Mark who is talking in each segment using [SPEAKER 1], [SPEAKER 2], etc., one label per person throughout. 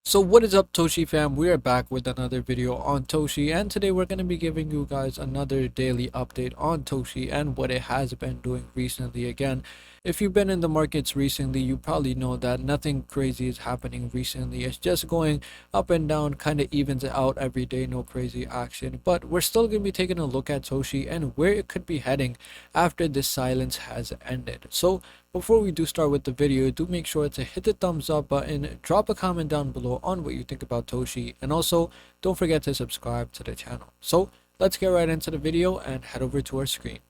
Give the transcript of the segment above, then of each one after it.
[SPEAKER 1] So what is up, Toshi fam? We are back with another video on Toshi, and today we're going to be giving you guys another daily update on Toshi and what it has been doing recently. Again, if you've been in the markets recently, you probably know that nothing crazy is happening recently. It's just going up and down, kind of evens out every day, no crazy action. But we're still going to be taking a look at Toshi and where it could be heading after this silence has ended. So before we do start with the video, do make sure to hit the thumbs up button, drop a comment down below on what you think about Toshi, and also don't forget to subscribe to the channel. So let's get right into the video and head over to our screen.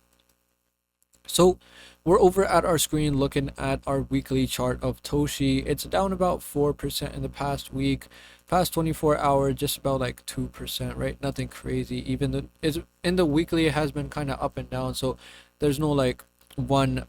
[SPEAKER 1] So we're over at our screen looking at our weekly chart of Toshi. It's down about 4% in the past week. Past 24 hours, just about like 2%, right? Nothing crazy. Even the is in the weekly, it has been kind of up and down. So there's no like one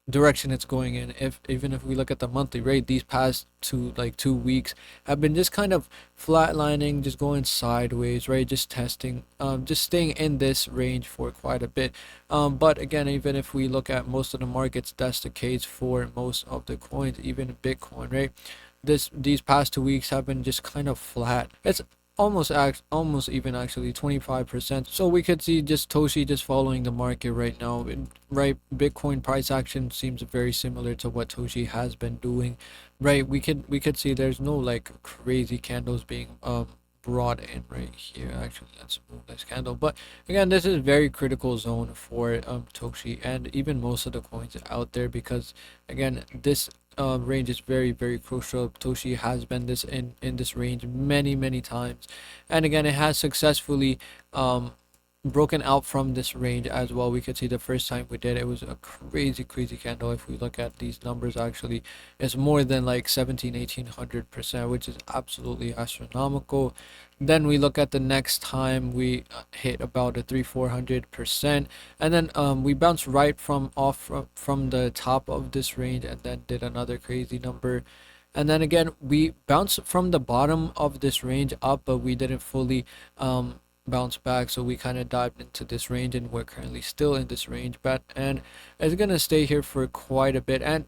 [SPEAKER 1] direction it's going in. If even if we look at the monthly rate, these past 2 weeks have been just kind of flatlining, just going sideways, right? Just testing, just staying in this range for quite a bit. But again, even if we look at most of the markets, that's the case for most of the coins, even Bitcoin, right? These past 2 weeks have been just kind of flat. It's almost even actually 25%. So we could see just Toshi just following the market right now, right? Bitcoin price action seems very similar to what Toshi has been doing, right? We could see there's no like crazy candles being brought in right here. Actually, let's move this candle. But again, this is very critical zone for Toshi and even most of the coins out there, because again, this range is very crucial. Toshi has been this in this range many times, and again, it has successfully broken out from this range as well. We could see the first time we did it was a crazy candle. If we look at these numbers, actually it's more than like 1800%, which is absolutely astronomical. Then we look at the next time we hit about a 300-400%, and then we bounced right from the top of this range and then did another crazy number. And then again, we bounced from the bottom of this range up, but we didn't fully bounce back, so we kind of dived into this range, and we're currently still in this range, but and it's gonna stay here for quite a bit. And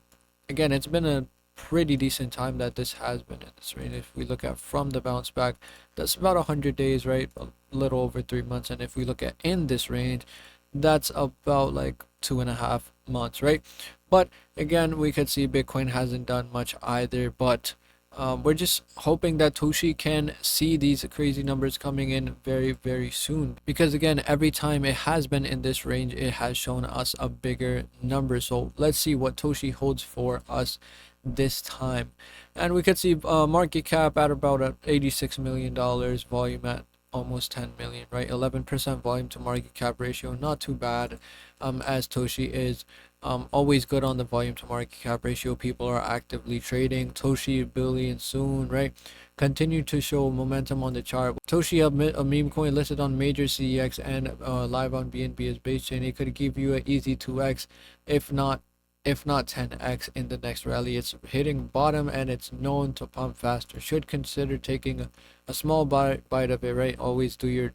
[SPEAKER 1] again, it's been a pretty decent time that this has been in this range. If we look at from the bounce back, that's about 100 days, right? A little over 3 months. And if we look at in this range, that's about like 2.5 months, right? But again, we could see Bitcoin hasn't done much either, but we're just hoping that Toshi can see these crazy numbers coming in very soon, because again, every time it has been in this range, it has shown us a bigger number. So let's see what Toshi holds for us this time. And we could see market cap at about $86 million, volume at almost 10 million, right? 11% volume to market cap ratio, not too bad. As Toshi is always good on the volume to market cap ratio. People are actively trading. Toshi billion soon, right? Continue to show momentum on the chart. Toshi, a meme coin listed on major CEX and live on BNB as base chain. It could give you an easy 2x, if not 10x in the next rally. It's hitting bottom and it's known to pump faster. Should consider taking a small bite of it, right? Always do your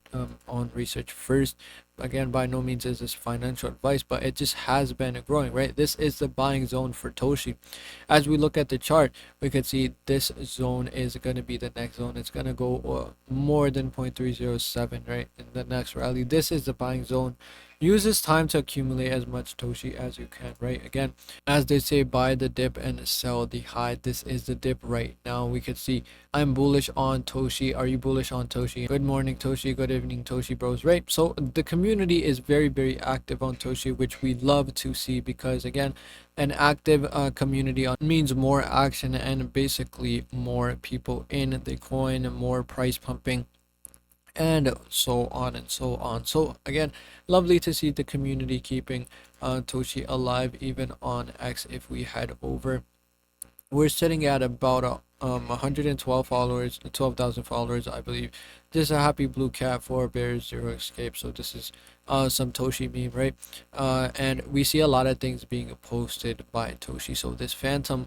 [SPEAKER 1] own research first. Again, by no means is this financial advice, but it just has been growing, right? This is the buying zone for Toshi. As we look at the chart, we can see this zone is going to be the next zone. It's going to go more than 0.307, right, in the next rally. This is the buying zone. Use this time to accumulate as much Toshi as you can, right? Again, as they say, buy the dip and sell the high. This is the dip right now. We could see I'm bullish on Toshi. Are you bullish on Toshi? Good morning, Toshi. Good evening, Toshi bros, right? So the community is very active on Toshi, which we love to see, because again, an active community means more action and basically more people in the coin, more price pumping, and so on and so on. So again, lovely to see the community keeping Toshi alive even on X. If we head over, we're sitting at about 112 followers, 12,000 followers, I believe. This is a happy blue cat, 4 bears, 0 escape. So this is some Toshi meme, right? And we see a lot of things being posted by Toshi. So this phantom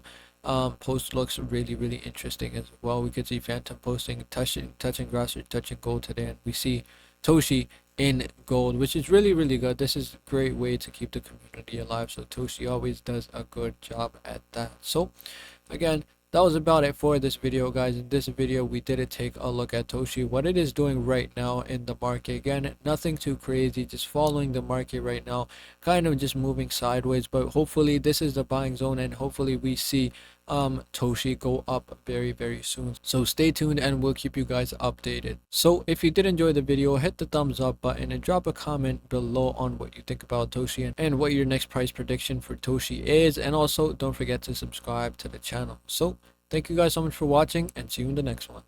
[SPEAKER 1] post looks really interesting as well. We could see phantom posting touching grass or touching gold today, and we see Toshi in gold, which is really good. This is a great way to keep the community alive, so Toshi always does a good job at that. So again, that was about it for this video, guys. In this video we did take a look at Toshi, what it is doing right now in the market. Again, nothing too crazy, just following the market right now, kind of just moving sideways, but hopefully this is the buying zone, and hopefully we see Toshi go up very soon. So stay tuned and we'll keep you guys updated. So if you did enjoy the video, hit the thumbs up button and drop a comment below on what you think about Toshi and what your next price prediction for Toshi is, and also don't forget to subscribe to the channel. So thank you guys so much for watching, and see you in the next one.